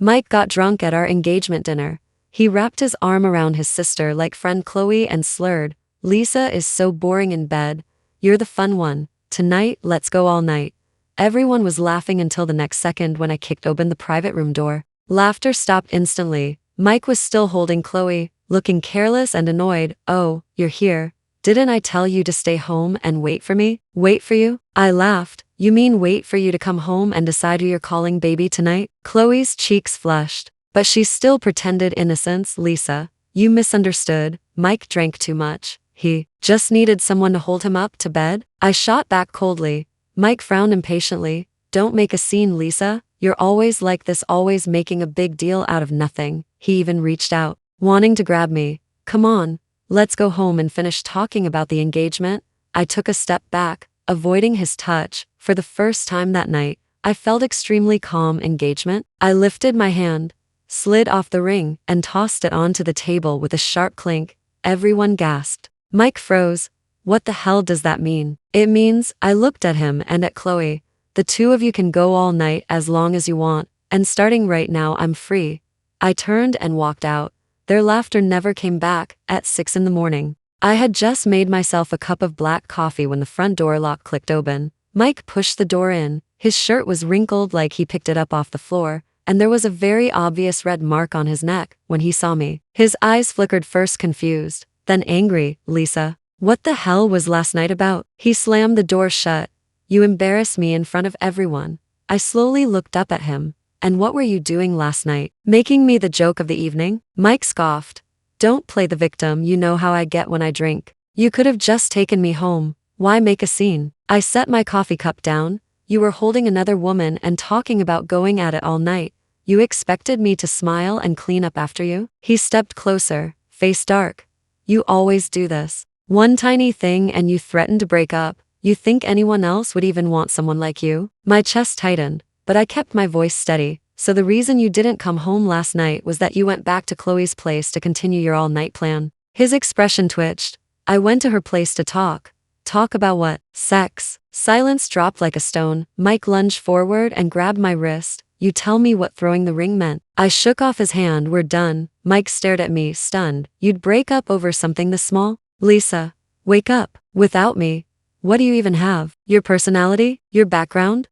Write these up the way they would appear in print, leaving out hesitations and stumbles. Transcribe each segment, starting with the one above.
Mike got drunk at our engagement dinner. He wrapped his arm around his sister like friend Chloe and slurred, "Lisa is so boring in bed. You're the fun one. Tonight, let's go all night." Everyone was laughing until the next second when I kicked open the private room door. Laughter stopped instantly. Mike was still holding Chloe, looking careless and annoyed. "Oh, you're here. Didn't I tell you to stay home and wait for me?" "Wait for you?" I laughed. "You mean wait for you to come home and decide who you're calling baby tonight?" Chloe's cheeks flushed, but she still pretended innocence. "Lisa, you misunderstood. Mike drank too much. He just needed someone to hold him up to bed." I shot back coldly. Mike frowned impatiently. "Don't make a scene, Lisa. You're always like this, always making a big deal out of nothing." He even reached out, wanting to grab me. "Come on, let's go home and finish talking about the engagement." I took a step back, avoiding his touch. For the first time that night, I felt extremely calm. "Engagement?" I lifted my hand, slid off the ring, and tossed it onto the table with a sharp clink. Everyone gasped. Mike froze. "What the hell does that mean?" "It means," I looked at him and at Chloe, "the two of you can go all night as long as you want, and starting right now I'm free." I turned and walked out. Their laughter never came back. At 6 in the morning, I had just made myself a cup of black coffee when the front door lock clicked open. Mike pushed the door in. His shirt was wrinkled like he picked it up off the floor, and there was a very obvious red mark on his neck. When he saw me, his eyes flickered, first confused, then angry. "Lisa, what the hell was last night about?" He slammed the door shut. "You embarrassed me in front of everyone." I slowly looked up at him. "And what were you doing last night? Making me the joke of the evening?" Mike scoffed. "Don't play the victim, you know how I get when I drink. You could have just taken me home. Why make a scene?" I set my coffee cup down. "You were holding another woman and talking about going at it all night. You expected me to smile and clean up after you?" He stepped closer, face dark. "You always do this. One tiny thing and you threaten to break up. You think anyone else would even want someone like you?" My chest tightened, but I kept my voice steady. "So the reason you didn't come home last night was that you went back to Chloe's place to continue your all-night plan?" His expression twitched. "I went to her place to talk." "Talk about what?" "Sex." Silence dropped like a stone. Mike lunged forward and grabbed my wrist. "You tell me what throwing the ring meant." I shook off his hand. "We're done." Mike stared at me, stunned. "You'd break up over something this small?" "Lisa, wake up. Without me, what do you even have? Your personality? Your background?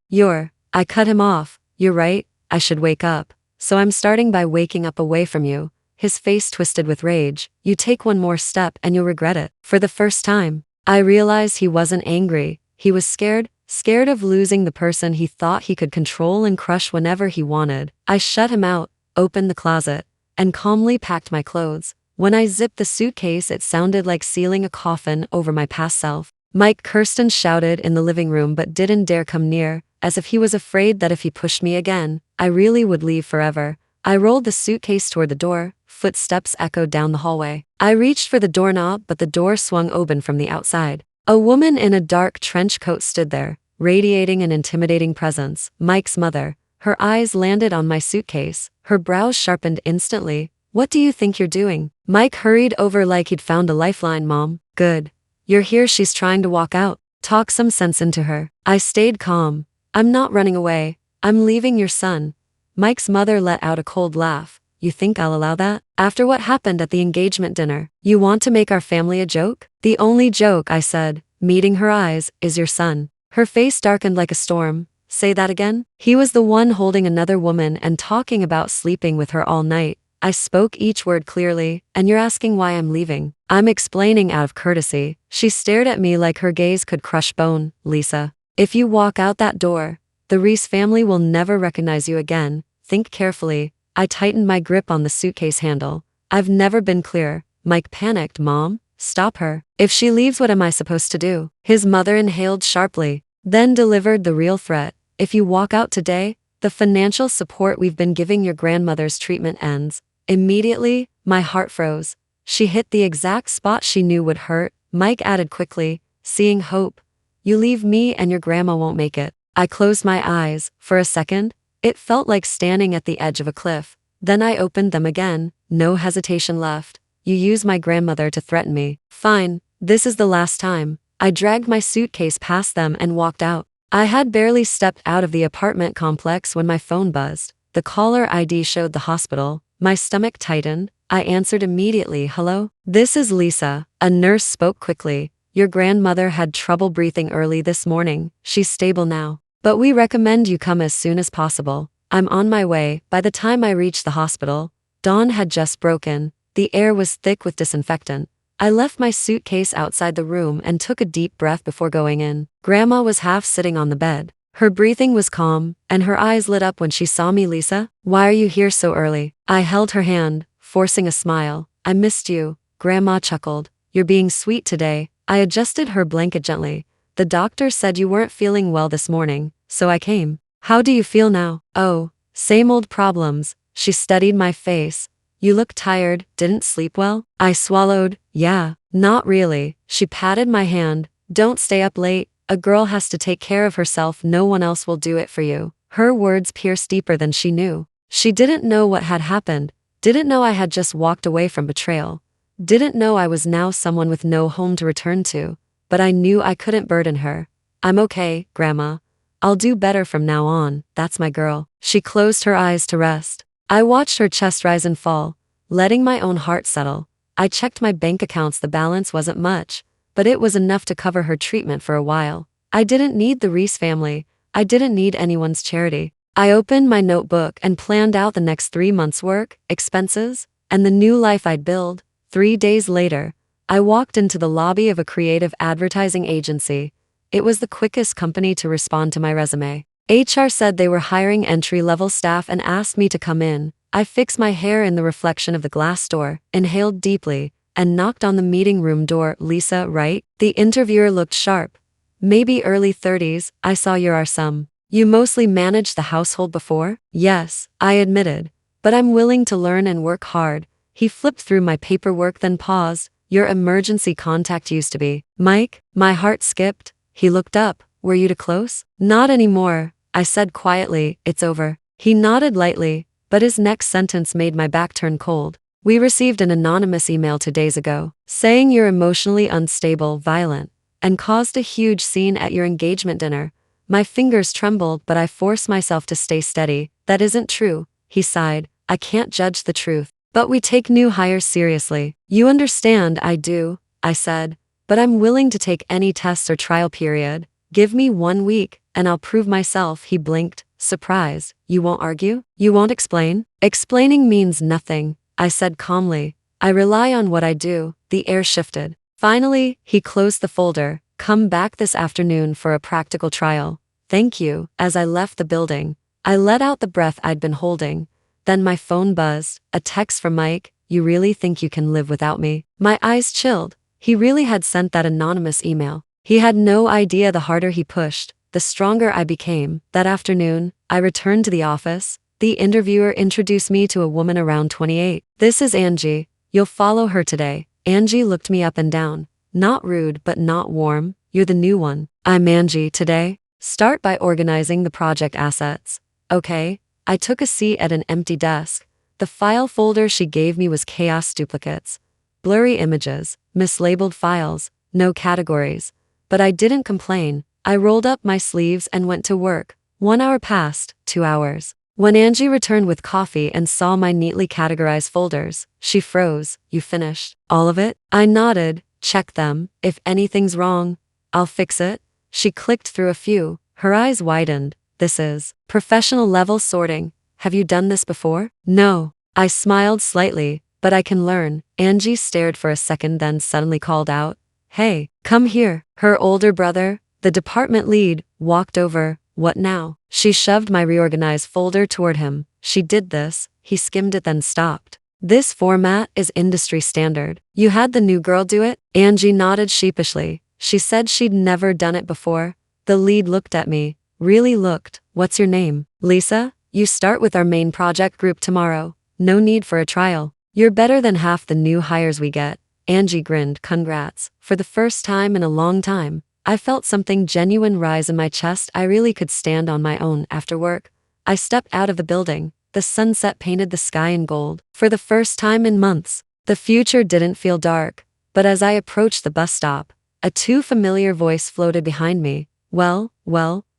I cut him off. "You're right, I should wake up. So I'm starting by waking up away from you." His face twisted with rage. "You take one more step and you'll regret it." For the first time, I realized he wasn't angry. He was scared of losing the person he thought he could control and crush whenever he wanted. I shut him out, opened the closet, and calmly packed my clothes. When I zipped the suitcase, it sounded like sealing a coffin over my past self. Mike cursed and shouted in the living room but didn't dare come near, as if he was afraid that if he pushed me again, I really would leave forever. I rolled the suitcase toward the door. Footsteps echoed down the hallway. I reached for the doorknob, but the door swung open from the outside. A woman in a dark trench coat stood there, radiating an intimidating presence. Mike's mother. Her eyes landed on my suitcase. Her brows sharpened instantly. "What do you think you're doing?" Mike hurried over like he'd found a lifeline. "Mom, good. You're here." "She's trying to walk out. Talk some sense into her." I stayed calm. "I'm not running away. I'm leaving your son." Mike's mother let out a cold laugh. "You think I'll allow that? After what happened at the engagement dinner? You want to make our family a joke?" "The only joke," I said, meeting her eyes, "is your son." Her face darkened like a storm. "Say that again?" "He was the one holding another woman and talking about sleeping with her all night." I spoke each word clearly. "And you're asking why I'm leaving?" "I'm explaining out of courtesy." She stared at me like her gaze could crush bone. "Lisa, if you walk out that door, the Reese family will never recognize you again. Think carefully." I tightened my grip on the suitcase handle. "I've never been clear." Mike panicked. "Mom, stop her. If she leaves, what am I supposed to do?" His mother inhaled sharply, then delivered the real threat. "If you walk out today, the financial support we've been giving your grandmother's treatment ends." Immediately, my heart froze. She hit the exact spot she knew would hurt. Mike added quickly, seeing hope. "You leave me and your grandma won't make it." I closed my eyes. For a second, it felt like standing at the edge of a cliff. Then I opened them again, no hesitation left. "You use my grandmother to threaten me. Fine, this is the last time." I dragged my suitcase past them and walked out. I had barely stepped out of the apartment complex when my phone buzzed. The caller ID showed the hospital. My stomach tightened. I answered immediately. Hello? This is Lisa. A nurse spoke quickly. Your grandmother had trouble breathing early this morning. She's stable now. But we recommend you come as soon as possible. I'm on my way. By the time I reached the hospital, dawn had just broken. The air was thick with disinfectant. I left my suitcase outside the room and took a deep breath before going in. Grandma was half sitting on the bed. Her breathing was calm, and her eyes lit up when she saw me. Lisa, why are you here so early? I held her hand, forcing a smile. I missed you. Grandma chuckled. You're being sweet today. I adjusted her blanket gently. The doctor said you weren't feeling well this morning, so I came. How do you feel now? Oh, same old problems. She studied my face. You look tired. Didn't sleep well? I swallowed. Yeah, not really. She patted my hand. Don't stay up late. A girl has to take care of herself. No one else will do it for you. Her words pierced deeper than she knew. She didn't know what had happened. Didn't know I had just walked away from betrayal. Didn't know I was now someone with no home to return to. But I knew I couldn't burden her. I'm okay, Grandma. I'll do better from now on. That's my girl. She closed her eyes to rest. I watched her chest rise and fall, letting my own heart settle. I checked my bank accounts. The balance wasn't much, but it was enough to cover her treatment for a while. I didn't need the Reese family. I didn't need anyone's charity. I opened my notebook and planned out the next 3 months' work, expenses, and the new life I'd build. 3 days later, I walked into the lobby of a creative advertising agency. It was the quickest company to respond to my resume. HR said they were hiring entry-level staff and asked me to come in. I fixed my hair in the reflection of the glass door, inhaled deeply, and knocked on the meeting room door. Lisa, right? The interviewer looked sharp. Maybe early 30s. I saw you are some. You mostly managed the household before? Yes, I admitted. But I'm willing to learn and work hard. He flipped through my paperwork, then paused. Your emergency contact used to be Mike. My heart skipped. He looked up. Were you too close? Not anymore, I said quietly. It's over. He nodded lightly, but his next sentence made my back turn cold. We received an anonymous email 2 days ago, saying you're emotionally unstable, violent, and caused a huge scene at your engagement dinner. My fingers trembled, but I forced myself to stay steady. That isn't true, he sighed. I can't judge the truth. But we take new hires seriously. You understand? I do, I said. But I'm willing to take any tests or trial period. Give me 1 week, and I'll prove myself. He blinked, surprised. You won't argue? You won't explain? Explaining means nothing, I said calmly. I rely on what I do. The air shifted. Finally, he closed the folder. Come back this afternoon for a practical trial. Thank you. As I left the building, I let out the breath I'd been holding. Then my phone buzzed. A text from Mike. You really think you can live without me? My eyes chilled. He really had sent that anonymous email. He had no idea the harder he pushed, the stronger I became. That afternoon, I returned to the office. The interviewer introduced me to a woman around 28. This is Angie. You'll follow her today. Angie looked me up and down. Not rude, but not warm. You're the new one. I'm Angie today. Start by organizing the project assets. Okay. I took a seat at an empty desk. The file folder she gave me was chaos duplicates, blurry images, mislabeled files, no categories. But I didn't complain. I rolled up my sleeves and went to work. 1 hour passed, 2 hours. When Angie returned with coffee and saw my neatly categorized folders, she froze. You finished all of it? I nodded. Check them. If anything's wrong, I'll fix it. She clicked through a few. Her eyes widened. This is professional level sorting. Have you done this before? No. I smiled slightly, but I can learn. Angie stared for a second, then suddenly called out, Hey, come here. Her older brother, the department lead, walked over. What now? She shoved my reorganized folder toward him. She did this. He skimmed it, then stopped. This format is industry standard. You had the new girl do it? Angie nodded sheepishly. She said she'd never done it before. The lead looked at me. Really looked. What's your name? Lisa? You start with our main project group tomorrow. No need for a trial. You're better than half the new hires we get. Angie grinned. Congrats. For the first time in a long time, I felt something genuine rise in my chest. I really could stand on my own after work. I stepped out of the building. The sunset painted the sky in gold. For the first time in months, the future didn't feel dark. But as I approached the bus stop, a too familiar voice floated behind me. Well,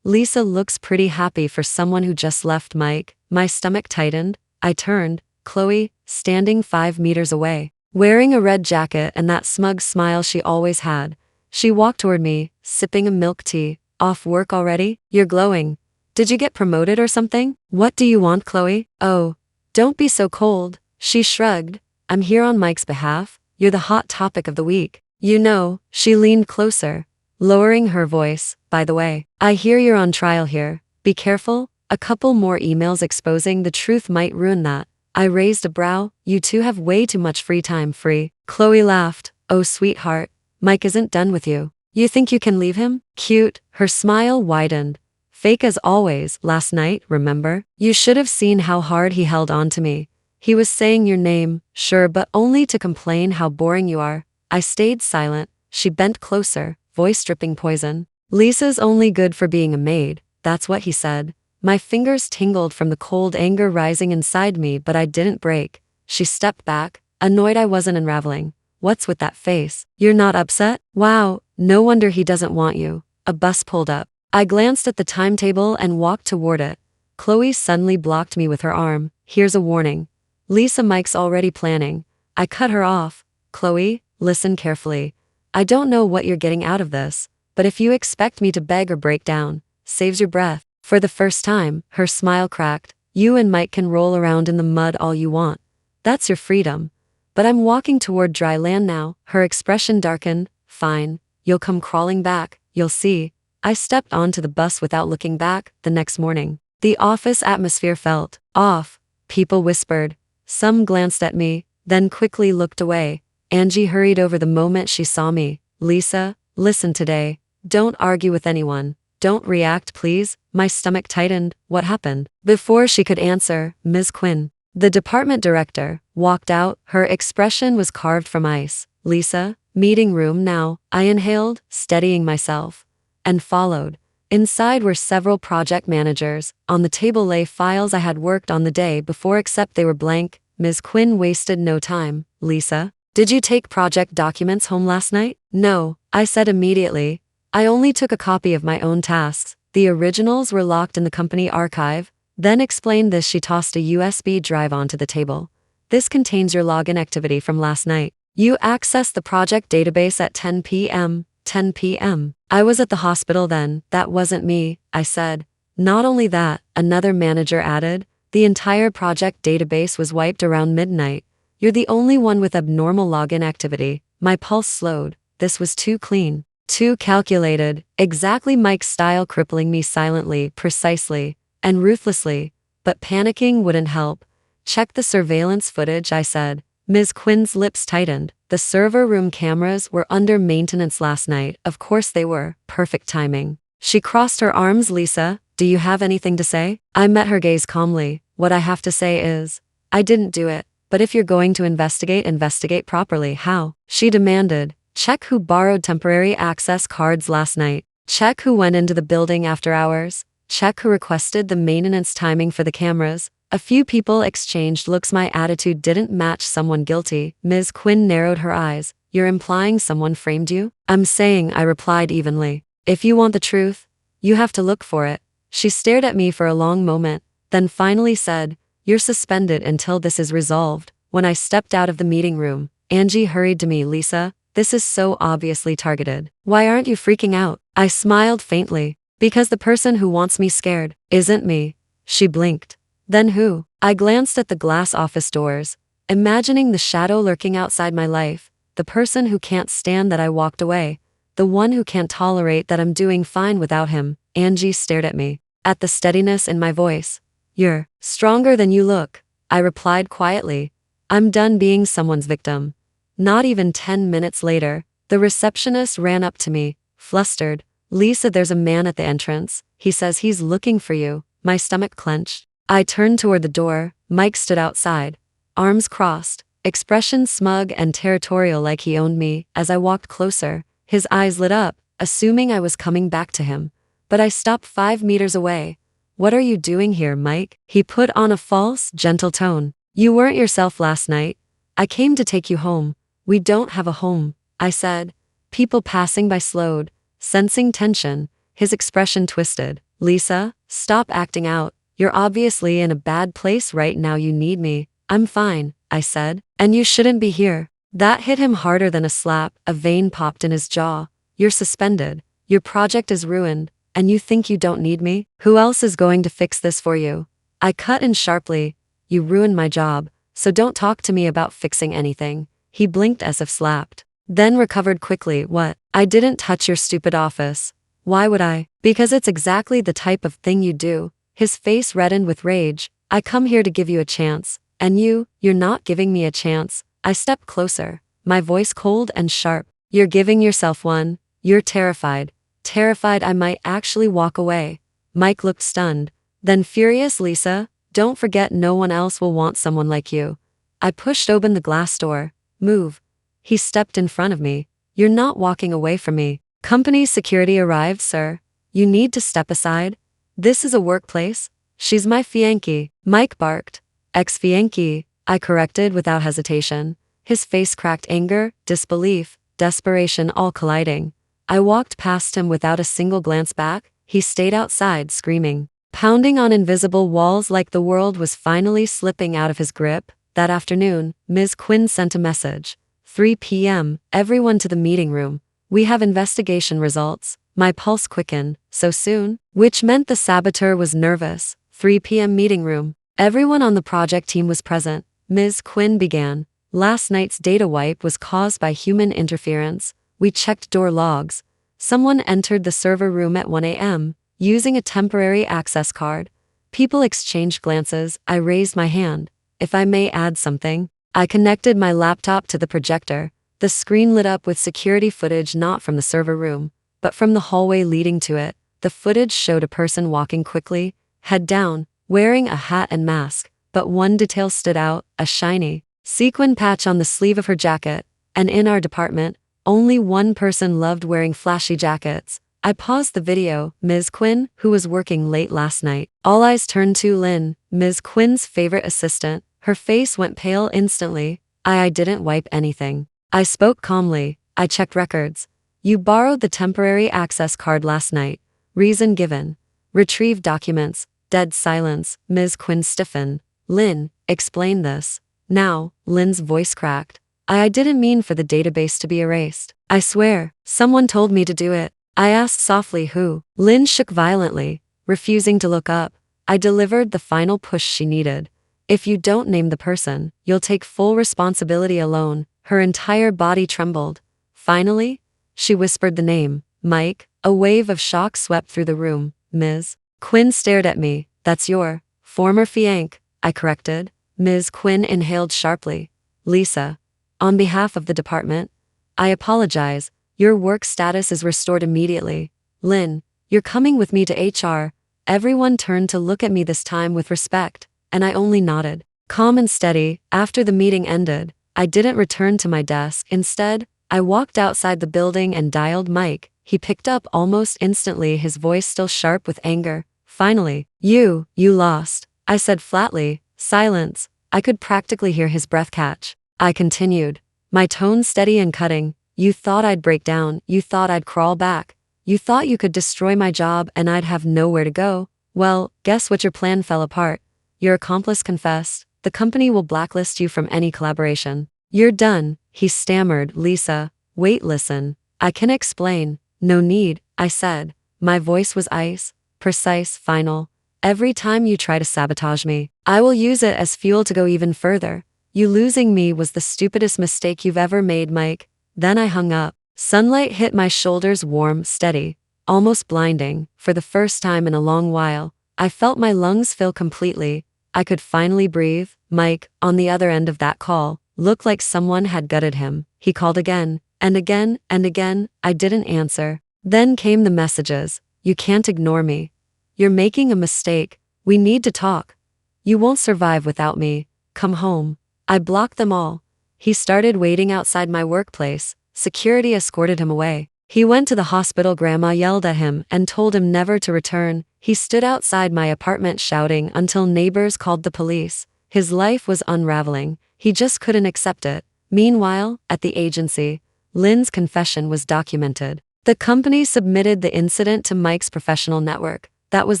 Lisa looks pretty happy for someone who just left Mike. My stomach tightened. I turned. Chloe, standing 5 meters away, wearing a red jacket and that smug smile she always had. She walked toward me, sipping a milk tea. Off work already? You're glowing. Did you get promoted or something? What do you want, Chloe? Oh, don't be so cold. She shrugged. I'm here on Mike's behalf. You're the hot topic of the week. You know, she leaned closer, lowering her voice. By the way, I hear you're on trial here. Be careful. A couple more emails exposing the truth might ruin that. I raised a brow. You two have way too much free time. Free? Chloe laughed. Oh, sweetheart. Mike isn't done with you. You think you can leave him? Cute. Her smile widened. Fake as always. Last night, remember? You should have seen how hard he held on to me. He was saying your name, sure, but only to complain how boring you are. I stayed silent. She bent closer, voice dripping poison. Lisa's only good for being a maid. That's what he said. My fingers tingled from the cold anger rising inside me, but I didn't break. She stepped back, annoyed I wasn't unraveling. What's with that face? You're not upset? Wow, no wonder he doesn't want you. A bus pulled up. I glanced at the timetable and walked toward it. Chloe suddenly blocked me with her arm. Here's a warning. Lisa, Mike's already planning. I cut her off. Chloe, listen carefully. I don't know what you're getting out of this, but if you expect me to beg or break down, saves your breath. For the first time, her smile cracked. You and Mike can roll around in the mud all you want. That's your freedom. But I'm walking toward dry land now. Her expression darkened. Fine. You'll come crawling back. You'll see. I stepped onto the bus without looking back. The next morning, the office atmosphere felt off. People whispered. Some glanced at me, then quickly looked away. Angie hurried over the moment she saw me. Lisa, listen today. Don't argue with anyone. Don't react, please. My stomach tightened. What happened? Before she could answer, Ms. Quinn, the department director, walked out. Her expression was carved from ice. Lisa, meeting room now. I inhaled, steadying myself, and followed. Inside were several project managers. On the table lay files I had worked on the day before, except they were blank. Ms. Quinn wasted no time. Lisa, did you take project documents home last night? No, I said immediately. I only took a copy of my own tasks. The originals were locked in the company archive. Then explained this. She tossed a USB drive onto the table. This contains your login activity from last night. You accessed the project database at 10 p.m. 10 p.m. I was at the hospital then. That wasn't me, I said. Not only that, another manager added, the entire project database was wiped around midnight. You're the only one with abnormal login activity. My pulse slowed. This was too clean. Too calculated, exactly Mike's style, crippling me silently, precisely, and ruthlessly. But panicking wouldn't help. Check the surveillance footage, I said. Ms. Quinn's lips tightened. The server room cameras were under maintenance last night. Of course they were. Perfect timing. She crossed her arms. Lisa, do you have anything to say? I met her gaze calmly. What I have to say is, I didn't do it. But if you're going to investigate, investigate properly. How? She demanded. Check who borrowed temporary access cards last night. Check who went into the building after hours. Check who requested the maintenance timing for the cameras. A few people exchanged looks. My attitude didn't match someone guilty. Ms. Quinn narrowed her eyes. You're implying someone framed you? I'm saying, I replied evenly. If you want the truth, you have to look for it. She stared at me for a long moment, then finally said, you're suspended until this is resolved. When I stepped out of the meeting room, Angie hurried to me. Lisa, this is so obviously targeted. Why aren't you freaking out? I smiled faintly. Because the person who wants me scared isn't me. She blinked. Then who? I glanced at the glass office doors, imagining the shadow lurking outside my life, the person who can't stand that I walked away, the one who can't tolerate that I'm doing fine without him. Angie stared at me, at the steadiness in my voice. You're stronger than you look, I replied quietly. I'm done being someone's victim. Not even 10 minutes later, the receptionist ran up to me, flustered. Lisa, there's a man at the entrance. He says he's looking for you. My stomach clenched. I turned toward the door. Mike stood outside, arms crossed, expression smug and territorial like he owned me. As I walked closer, his eyes lit up, assuming I was coming back to him. But I stopped 5 meters away. What are you doing here, Mike? He put on a false, gentle tone. You weren't yourself last night. I came to take you home. We don't have a home, I said. People passing by slowed, sensing tension. His expression twisted. Lisa, stop acting out. You're obviously in a bad place right now. You need me. I'm fine, I said. And you shouldn't be here. That hit him harder than a slap. A vein popped in his jaw. You're suspended. Your project is ruined. And you think you don't need me? Who else is going to fix this for you? I cut in sharply. You ruined my job, so don't talk to me about fixing anything. He blinked as if slapped. Then recovered quickly. What? I didn't touch your stupid office. Why would I? Because it's exactly the type of thing you do. His face reddened with rage. I come here to give you a chance. And you're not giving me a chance. I stepped closer, my voice cold and sharp. You're giving yourself one. You're terrified. Terrified I might actually walk away. Mike looked stunned, then furious. Lisa, don't forget no one else will want someone like you. I pushed open the glass door. Move. He stepped in front of me. You're not walking away from me. Company security arrived, sir. You need to step aside. This is a workplace. She's my fiancé, Mike barked. Ex-fiancé, I corrected without hesitation. His face cracked anger, disbelief, desperation all colliding. I walked past him without a single glance back. He stayed outside screaming, pounding on invisible walls like the world was finally slipping out of his grip. That afternoon, Ms. Quinn sent a message. 3 p.m., everyone to the meeting room. We have investigation results. My pulse quickened. So soon? Which meant the saboteur was nervous. 3 p.m. meeting room. Everyone on the project team was present. Ms. Quinn began. Last night's data wipe was caused by human interference. We checked door logs. Someone entered the server room at 1 a.m., using a temporary access card. People exchanged glances. I raised my hand. If I may add something. I connected my laptop to the projector. The screen lit up with security footage not from the server room, but from the hallway leading to it. The footage showed a person walking quickly, head down, wearing a hat and mask. But one detail stood out, a shiny sequin patch on the sleeve of her jacket. And in our department, only one person loved wearing flashy jackets. I paused the video. Ms. Quinn, who was working late last night. All eyes turned to Lynn, Ms. Quinn's favorite assistant. Her face went pale instantly. I didn't wipe anything. I spoke calmly. I checked records. You borrowed the temporary access card last night. Reason given. Retrieved documents. Dead silence. Ms. Quinn stiffened. Lynn, explain this. Now, Lynn's voice cracked. I didn't mean for the database to be erased. I swear, someone told me to do it. I asked softly who. Lynn shook violently, refusing to look up. I delivered the final push she needed. If you don't name the person, you'll take full responsibility alone. Her entire body trembled. Finally, she whispered the name, Mike. A wave of shock swept through the room. Ms. Quinn stared at me. That's your former fiancé, I corrected. Ms. Quinn inhaled sharply. Lisa, on behalf of the department, I apologize. Your work status is restored immediately. Lynn, you're coming with me to HR. Everyone turned to look at me this time with respect, and I only nodded. Calm and steady. After the meeting ended, I didn't return to my desk. Instead, I walked outside the building and dialed Mike. He picked up almost instantly, his voice still sharp with anger. Finally, you lost, I said flatly. Silence. I could practically hear his breath catch. I continued, my tone steady and cutting. You thought I'd break down. You thought I'd crawl back. You thought you could destroy my job and I'd have nowhere to go. Well, guess what? Your plan fell apart. Your accomplice confessed. The company will blacklist you from any collaboration. You're done, he stammered. Lisa, wait, listen. I can explain. No need, I said. My voice was ice, precise, final. Every time you try to sabotage me, I will use it as fuel to go even further. You losing me was the stupidest mistake you've ever made, Mike. Then I hung up. Sunlight hit my shoulders, warm, steady, almost blinding. For the first time in a long while, I felt my lungs fill completely. I could finally breathe. Mike, on the other end of that call, looked like someone had gutted him. He called again, and again, and again. I didn't answer. Then came the messages. You can't ignore me. You're making a mistake. We need to talk. You won't survive without me. Come home. I blocked them all. He started waiting outside my workplace. Security escorted him away. He went to the hospital. Grandma yelled at him and told him never to return. He stood outside my apartment shouting until neighbors called the police. His life was unraveling. He just couldn't accept it. Meanwhile, at the agency, Lynn's confession was documented. The company submitted the incident to Mike's professional network. That was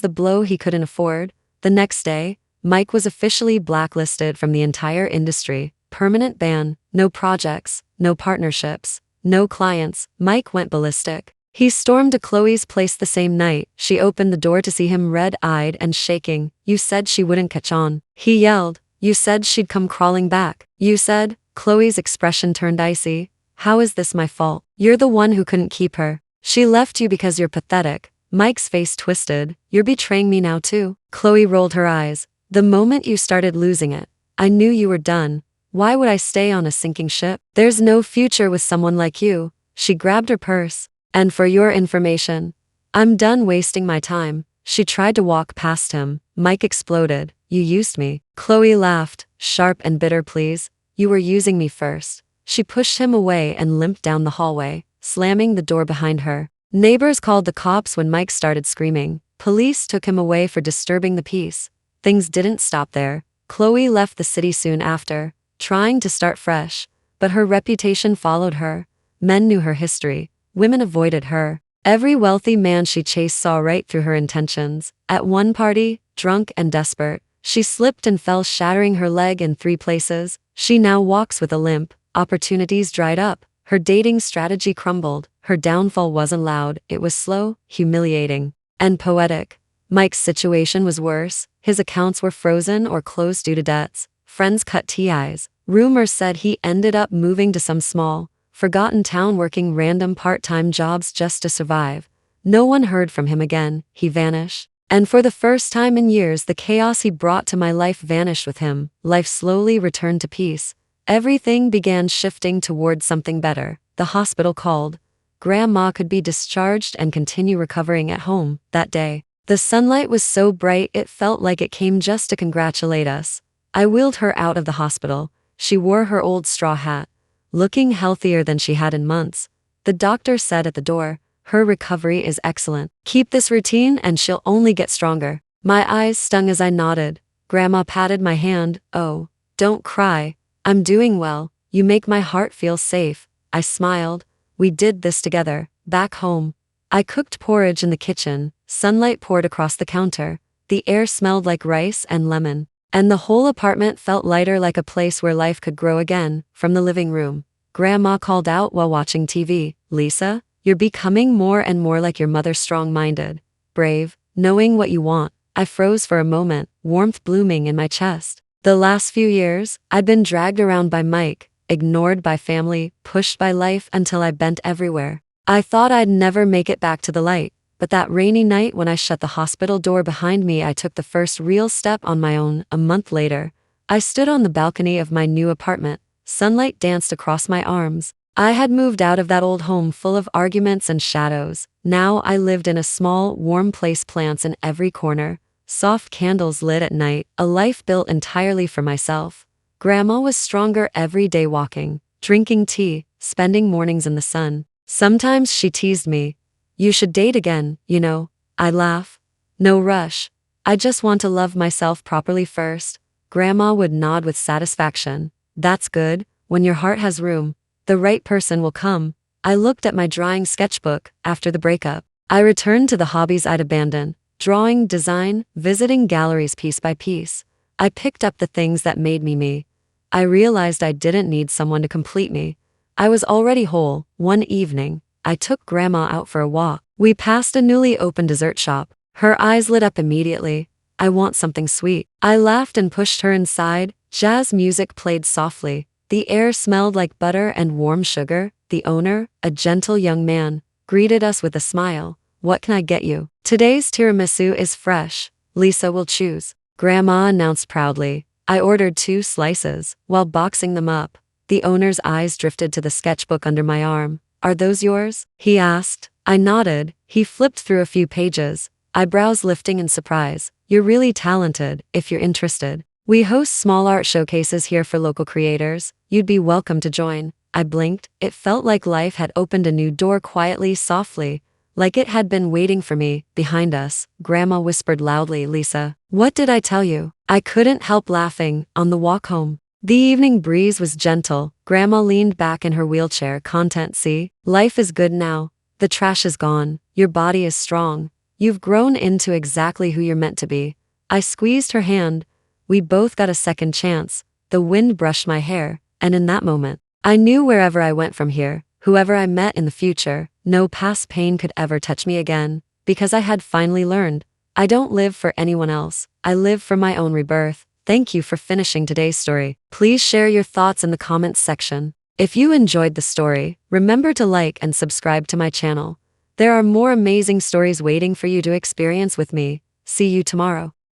the blow he couldn't afford. The next day, Mike was officially blacklisted from the entire industry. Permanent ban, no projects, no partnerships, no clients. Mike went ballistic. He stormed to Chloe's place the same night. She opened the door to see him red-eyed and shaking. "You said she wouldn't catch on," he yelled. "You said she'd come crawling back. You said." Chloe's expression turned icy. "How is this my fault? You're the one who couldn't keep her. She left you because you're pathetic." Mike's face twisted. "You're betraying me now too." Chloe rolled her eyes. "The moment you started losing it, I knew you were done. Why would I stay on a sinking ship? There's no future with someone like you." She grabbed her purse. "And for your information, I'm done wasting my time." She tried to walk past him. Mike exploded. "You used me." Chloe laughed, sharp and bitter. "Please, you were using me first." She pushed him away and limped down the hallway, slamming the door behind her. Neighbors called the cops when Mike started screaming. Police took him away for disturbing the peace. Things didn't stop there. Chloe left the city soon after, trying to start fresh, but her reputation followed her. Men knew her history. Women avoided her. Every wealthy man she chased saw right through her intentions. At one party, drunk and desperate, she slipped and fell, shattering her leg in 3 places. She now walks with a limp. Opportunities dried up. Her dating strategy crumbled. Her downfall wasn't loud, it was slow, humiliating, and poetic. Mike's situation was worse. His accounts were frozen or closed due to debts. Friends cut ties. Rumors said he ended up moving to some small, forgotten town working random part-time jobs just to survive. No one heard from him again. He vanished. And for the first time in years, the chaos he brought to my life vanished with him. Life slowly returned to peace. Everything began shifting toward something better. The hospital called. Grandma could be discharged and continue recovering at home. That day, the sunlight was so bright it felt like it came just to congratulate us. I wheeled her out of the hospital. She wore her old straw hat, looking healthier than she had in months. The doctor said at the door, "Her recovery is excellent. Keep this routine and she'll only get stronger." My eyes stung as I nodded. Grandma patted my hand. "Oh, don't cry. I'm doing well. You make my heart feel safe." I smiled. We did this together. Back home, I cooked porridge in the kitchen. Sunlight poured across the counter. The air smelled like rice and lemon. And the whole apartment felt lighter, like a place where life could grow again. From the living room, Grandma called out while watching TV, "Lisa, you're becoming more and more like your mother, strong-minded, brave, knowing what you want." I froze for a moment, warmth blooming in my chest. The last few years, I'd been dragged around by Mike, ignored by family, pushed by life until I bent everywhere. I thought I'd never make it back to the light. But that rainy night when I shut the hospital door behind me, I took the first real step on my own. A month later, I stood on the balcony of my new apartment. Sunlight danced across my arms. I had moved out of that old home full of arguments and shadows. Now I lived in a small, warm place, plants in every corner, soft candles lit at night, a life built entirely for myself. Grandma was stronger every day, walking, drinking tea, spending mornings in the sun. Sometimes she teased me, "You should date again, you know." I laugh. "No rush. I just want to love myself properly first." Grandma would nod with satisfaction. "That's good. When your heart has room, the right person will come." I looked at my drawing sketchbook. After the breakup, I returned to the hobbies I'd abandoned: drawing, design, visiting galleries piece by piece. I picked up the things that made me me. I realized I didn't need someone to complete me. I was already whole. One evening, I took Grandma out for a walk. We passed a newly opened dessert shop. Her eyes lit up immediately. "I want something sweet." I laughed and pushed her inside. Jazz music played softly. The air smelled like butter and warm sugar. The owner, a gentle young man, greeted us with a smile. "What can I get you?" "Today's tiramisu is fresh. Lisa will choose," Grandma announced proudly. I ordered 2 slices. While boxing them up, the owner's eyes drifted to the sketchbook under my arm. "Are those yours?" he asked. I nodded. He flipped through a few pages, eyebrows lifting in surprise. "You're really talented. If you're interested, we host small art showcases here for local creators. You'd be welcome to join." I blinked. It felt like life had opened a new door quietly, softly, like it had been waiting for me. Behind us, Grandma whispered loudly, "Lisa, what did I tell you?" I couldn't help laughing. On the walk home, the evening breeze was gentle. Grandma leaned back in her wheelchair, content. "See, life is good now. The trash is gone. Your body is strong. You've grown into exactly who you're meant to be. I squeezed her hand. We both got a second chance. The wind brushed my hair, and in that moment, I knew wherever I went from here, whoever I met in the future, no past pain could ever touch me again, because I had finally learned. I don't live for anyone else. I live for my own rebirth. Thank you for finishing today's story. Please share your thoughts in the comments section. If you enjoyed the story, remember to like and subscribe to my channel. There are more amazing stories waiting for you to experience with me. See you tomorrow.